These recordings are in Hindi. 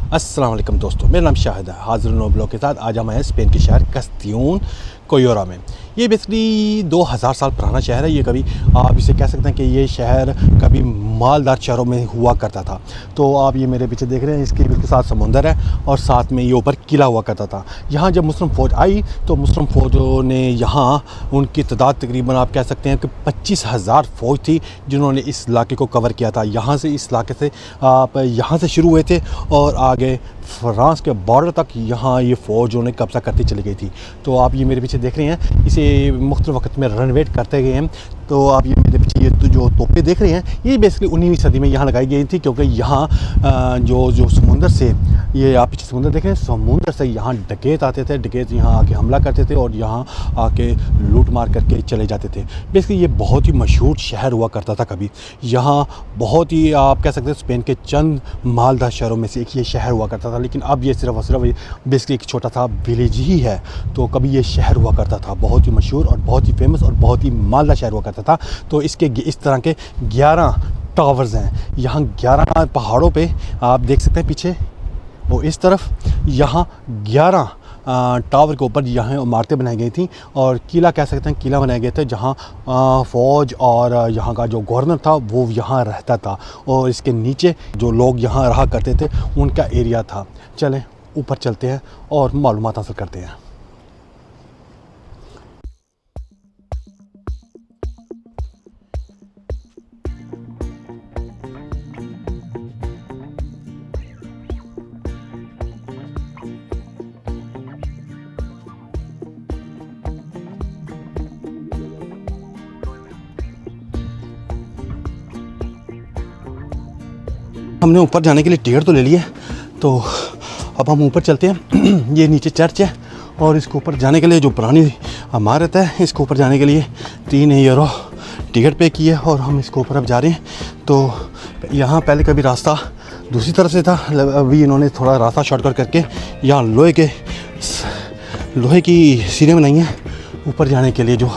अस्सलाम वालेकुम दोस्तों, मेरा नाम शाहिद है। हाजिर नो ब्लॉग के साथ आज हम हैं स्पेन के शहर कस्तियोन कोयोरा में। ये बेसिकली 2000 साल पुराना शहर है। ये कभी आप इसे कह सकते हैं कि ये शहर कभी मालदार शहरों में हुआ करता था। तो आप ये मेरे पीछे देख रहे हैं, इसके बिल्कुल साथ समुंदर है और साथ में ये ऊपर किला हुआ करता था। यहाँ जब मुस्लिम फ़ौज आई तो मुस्लिम फ़ौजों ने यहाँ उनकी तादाद तकरीबन आप कह सकते हैं कि 25,000 फ़ौज थी जिन्होंने इस इलाके को कवर किया था। यहाँ से इस इलाके से आप यहाँ से शुरू हुए थे और आगे फ्रांस के बॉर्डर तक यहाँ ये फ़ौजों ने कब्ज़ा करती चली गई थी। तो आप ये मेरे पीछे देख रहे हैं, इसे मुख्तलिफ़ वक्त में रेनोवेट करते गए हैं। तो आप ये मेरे पीछे ये जो तोपें देख रहे हैं, ये बेसिकली 19वीं सदी में यहाँ लगाई गई थी, क्योंकि यहाँ जो समुंदर से ये आप पीछे समुंदर देख रहे हैं, समुंदर से यहाँ डकैत आते थे। डकैत यहाँ आके हमला करते थे और यहाँ आके लूट मार करके चले जाते थे। बेसिकली ये बहुत ही मशहूर शहर हुआ करता था कभी। यहाँ बहुत ही आप कह सकते हैं स्पेन के चंद मालदार शहरों में से एक ये शहर हुआ करता था, लेकिन अब ये सिर्फ और सिर्फ बेसिकली एक छोटा सा विलेज ही है। तो कभी ये शहर हुआ करता था, बहुत ही मशहूर और बहुत ही फेमस और बहुत ही मालदार शहर हुआ करता था। तो इसके इस तरह के 11 टावर्स हैं। यहाँ 11 पहाड़ों पे आप देख सकते हैं पीछे वो इस तरफ, यहाँ 11 टावर के ऊपर यहाँ इमारतें बनाई गई थी और किला कह सकते हैं, किला बनाए गए थे जहाँ फ़ौज और यहाँ का जो गवर्नर था वो यहाँ रहता था और इसके नीचे जो लोग यहाँ रहा करते थे उनका एरिया था। चलें ऊपर चलते हैं और मालूमात हासिल करते हैं। हमने ऊपर जाने के लिए टिकट तो ले लिया, तो अब हम ऊपर चलते हैं। ये नीचे चर्च है और इसके ऊपर जाने के लिए जो पुरानी इमारत है, इसके ऊपर जाने के लिए 3 यूरो टिकट पे की है और हम इसके ऊपर अब जा रहे हैं। तो यहाँ पहले कभी रास्ता दूसरी तरफ से था, अभी इन्होंने थोड़ा रास्ता शॉर्टकट करके यहाँ लोहे की सीढ़ियाँ बनाई हैं ऊपर जाने के लिए। जो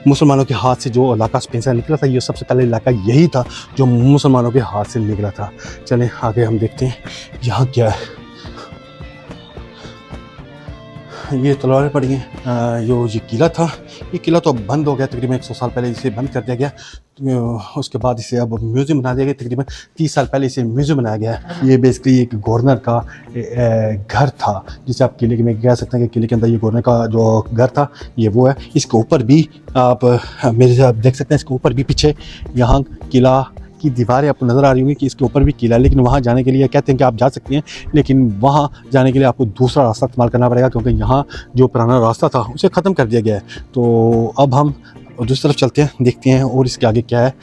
मुसलमानों के हाथ से जो इलाका स्पेन से निकला था, ये सबसे पहले इलाका यही था जो मुसलमानों के हाथ से निकला था। चलें आगे हम देखते हैं यहाँ क्या है। ये तलवारें पड़ी हैं। ये किला था, ये किला तो अब बंद हो गया, तकरीबन 100 साल पहले इसे बंद कर दिया गया। उसके बाद इसे अब म्यूज़ियम बना दिया गया। तकरीबन 30 साल पहले इसे म्यूज़ियम बनाया गया है। ये बेसिकली एक गवर्नर का घर था, जिसे आप किले में कह सकते हैं कि किले के अंदर ये गवर्नर का जो घर था ये वो है। इसके ऊपर भी आप मेरे से आप देख सकते हैं, इसके ऊपर भी पीछे यहाँ किला की दीवारें आपको नज़र आ रही होंगी कि इसके ऊपर भी किला है। लेकिन वहाँ जाने के लिए कहते हैं कि आप जा सकते हैं, लेकिन वहाँ जाने के लिए आपको दूसरा रास्ता इस्तेमाल करना पड़ेगा, क्योंकि यहाँ जो पुराना रास्ता था उसे ख़त्म कर दिया गया है। तो अब हम दूसरी तरफ चलते हैं, देखते हैं और इसके आगे क्या है।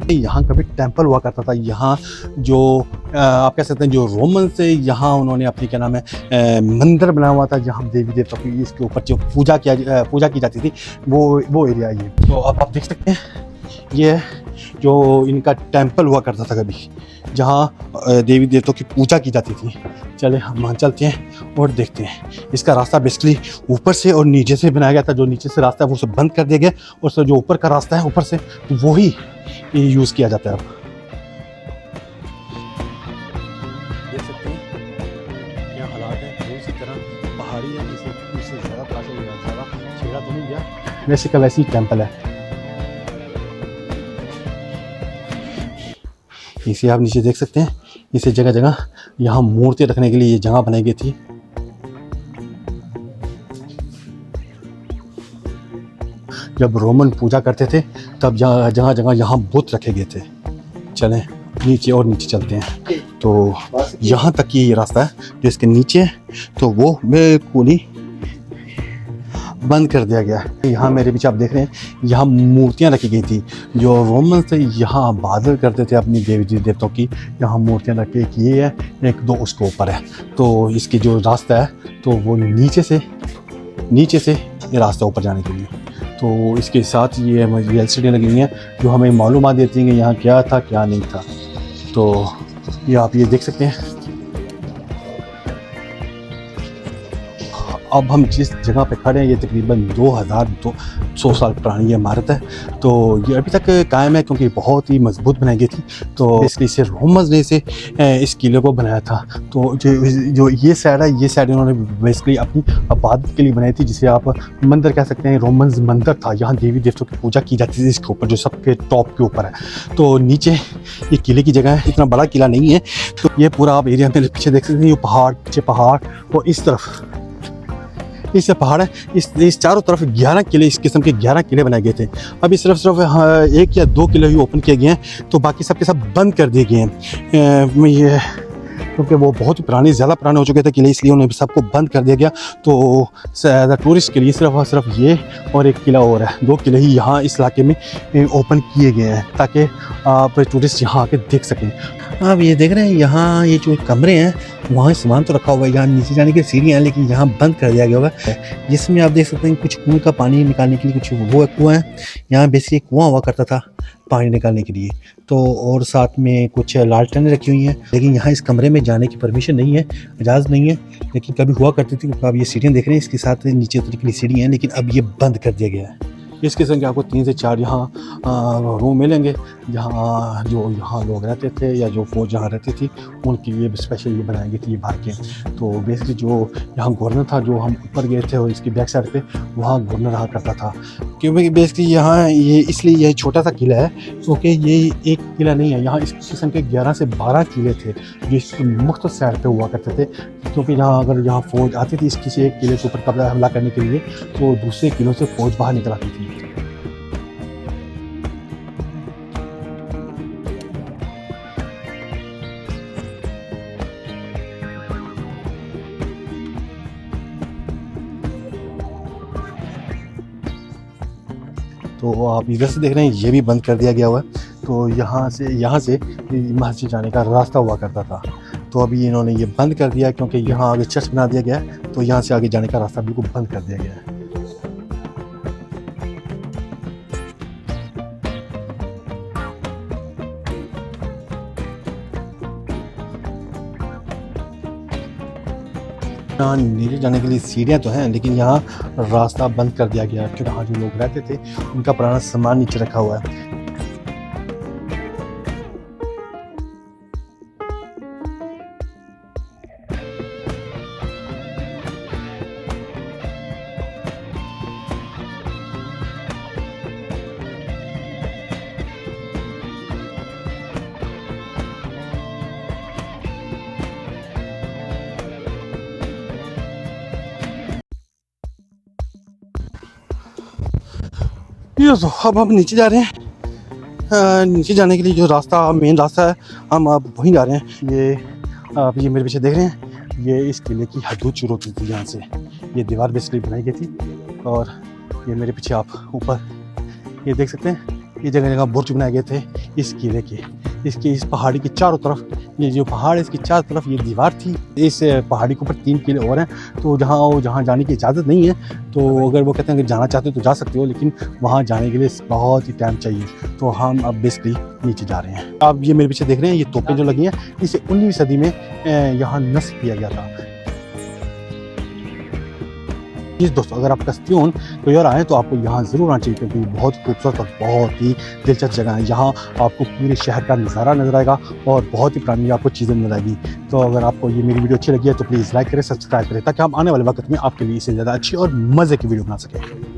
यहाँ कभी टेंपल हुआ करता था। यहाँ जो आप कह सकते हैं जो रोमन से यहाँ उन्होंने अपनी क्या नाम है मंदिर बनाया हुआ था, जहाँ देवी देवता की इसके ऊपर जो पूजा की जाती थी वो एरिया ये। तो अब आप देख सकते हैं ये जो इनका टेम्पल हुआ करता था कभी, जहाँ देवी देवताओं की पूजा की जाती थी। चले हम वहाँ चलते हैं और देखते हैं। इसका रास्ता बेसिकली ऊपर से और नीचे से बनाया गया था। जो नीचे से रास्ता है वो सब बंद कर दिया गया, और सर जो ऊपर का रास्ता है ऊपर से वो ही यूज़ किया जाता है अब। देख सकते हैं क्या हालात है। इसी तरह पहाड़ी है, इससे ज़्यादा छेड़ा तो नहीं गया, वैसे का वैसे ही टेम्पल है। इसे आप नीचे देख सकते हैं, इसे जगह जगह यहाँ मूर्ति रखने के लिए ये जगह बनाई गई थी। जब रोमन पूजा करते थे तब जगह जगह यहाँ बुत रखे गए थे। चलें नीचे और नीचे चलते हैं। तो यहाँ तक ये रास्ता है जो इसके नीचे है, तो वो बिल्कुल ही बंद कर दिया गया है। यहाँ मेरे पीछे आप देख रहे हैं, यहाँ मूर्तियाँ रखी गई थी। जो रोमन से यहाँ बादल करते थे अपनी देवी देवताओं की, यहाँ मूर्तियाँ रखी। एक ये है, एक दो उसके ऊपर है। तो इसकी जो रास्ता है तो वो नीचे से ये रास्ता ऊपर जाने के लिए। तो इसके साथ ये एलसीडी लगी हुई हैं जो हमें मालूमात देती हैं कि यहाँ क्या था क्या नहीं था। तो ये आप ये देख सकते हैं। अब हम जिस जगह पे खड़े हैं ये तकरीबन 2200 साल पुरानी ये इमारत है। तो ये अभी तक कायम है क्योंकि बहुत ही मजबूत बनाई गई थी। तो इसलिए इसे रोमन्स ने इसे इस किले को बनाया था। तो जो ये साइड है, ये साइड इन्होंने बेसिकली अपनी आबादत के लिए बनाई थी, जिसे आप मंदिर कह सकते हैं। रोमन्स मंदिर था, यहाँ देवी देवताओं की पूजा की जाती थी इसके ऊपर, जो सबके टॉप के ऊपर है। तो नीचे ये किले की जगह है, इतना बड़ा किला नहीं है। तो ये पूरा आप एरिया मेरे पीछे देख सकते हैं, ये पहाड़, पीछे पहाड़, और इस तरफ इससे पहाड़ है। इस चारों तरफ 11 किले, इस किस्म के 11 किले बनाए गए थे। अभी सिर्फ 1 या 2 किले ही ओपन किए गए हैं, तो बाकी सब के सब बंद कर दिए गए हैं। ये क्योंकि वो बहुत ही ज़्यादा पुराने हो चुके थे किले, इसलिए उन्हें सबको बंद कर दिया गया। तो टूरिस्ट के लिए सिर्फ ये और एक किला और है, 2 किले ही यहाँ इस इलाके में ओपन किए गए हैं ताकि आप टूरिस्ट यहाँ आके देख सकें। आप ये देख रहे हैं, यहाँ ये जो कमरे हैं वहाँ सामान तो रखा हुआ है, यहाँ नीचे जाने की सीढ़ियाँ हैं, लेकिन यहाँ बंद कर दिया गया हुआ है। जिसमें आप देख सकते हैं कुछ कुएँ का पानी निकालने के लिए कुछ वो कुआँ है। यहाँ बेसिकली कुआँ हुआ करता था पानी निकालने के लिए। तो और साथ में कुछ लालटेनें रखी हुई हैं, लेकिन यहाँ इस कमरे में जाने की परमिशन नहीं है, इजाज़त नहीं है। लेकिन कभी हुआ करती थी। आप ये सीढ़ियाँ देख रहे हैं, इसके साथ नीचे उतरने के लिए सीढ़ियाँ हैं, लेकिन अब ये बंद कर दिया गया है। इस किस्म के आपको 3 से 4 यहाँ रूम मिलेंगे, जहाँ जो यहाँ लोग रहते थे या जो फौज जहाँ रहती थी उनके लिए स्पेशल ये बनाई गई थी ये बार के। तो बेसिकली जो यहाँ गवर्नर था, जो हम ऊपर गए थे और इसकी बैक साइड पे वहाँ गवर्नर रहा करता था। क्योंकि बेसिकली यहाँ ये इसलिए यह छोटा सा किला है क्योंकि ये एक किला नहीं है। यहाँ इस किस्म के 11 से 12 किले थे जो इस मुख्तलिफ साइड पे हुआ करते थे। क्योंकि यहाँ अगर यहाँ फ़ौज आती थी इस किसी एक किले के ऊपर कब्जा हमला करने के लिए, तो दूसरे किलों से फ़ौज बाहर निकल आती थी। तो आप इधर से देख रहे हैं, ये भी बंद कर दिया गया हुआ है। तो यहाँ से मस्जिद जाने का रास्ता हुआ करता था, तो अभी इन्होंने ये बंद कर दिया क्योंकि यहाँ आगे चर्च बना दिया गया है। तो यहाँ से आगे जाने का रास्ता बिल्कुल बंद कर दिया गया है। यहाँ नीचे जाने के लिए सीढ़ियाँ तो हैं, लेकिन यहाँ रास्ता बंद कर दिया गया है क्योंकि यहाँ जो लोग रहते थे उनका पुराना सामान नीचे रखा हुआ है। ये तो अब हम नीचे जा रहे हैं। नीचे जाने के लिए जो रास्ता मेन रास्ता है, हम अब वहीं जा रहे हैं। ये आप ये मेरे पीछे देख रहे हैं, ये इस किले की हदूद शुरू होती थी। यहाँ से ये दीवार बेसिकली बनाई गई थी, और ये मेरे पीछे आप ऊपर ये देख सकते हैं, ये जगह जगह बुर्ज बनाए गए थे इस किले के। इसकी इस पहाड़ी के चारों तरफ, ये जो पहाड़ है इसकी चारों तरफ ये दीवार थी। इस पहाड़ी के ऊपर 3 किले और हैं, तो जहाँ जाने की इजाज़त नहीं है, तो अगर वो कहते हैं कि जाना चाहते हो तो जा सकते हो, लेकिन वहाँ जाने के लिए बहुत ही टाइम चाहिए। तो हम अब बेसिकली नीचे जा रहे हैं। आप ये मेरे पीछे देख रहे हैं, ये तोपें जो लगी हैं, इसे 19वीं सदी में यहाँ नस्ब किया गया था। जी दोस्तों, अगर आप कस्त्यून कोयोरा आएँ तो आपको यहाँ ज़रूर आना चाहिए, क्योंकि बहुत खूबसूरत और बहुत ही दिलचस्प जगह है। यहाँ आपको पूरे शहर का नज़ारा नज़र आएगा और बहुत ही पुरानी आपको चीज़ें नज़र आएगी। तो अगर आपको ये मेरी वीडियो अच्छी लगी है तो प्लीज़ लाइक करें, सब्सक्राइब करें, ताकि हम आने वाले वक्त में आपके लिए इससे ज़्यादा अच्छी और मज़े की वीडियो बना सकें।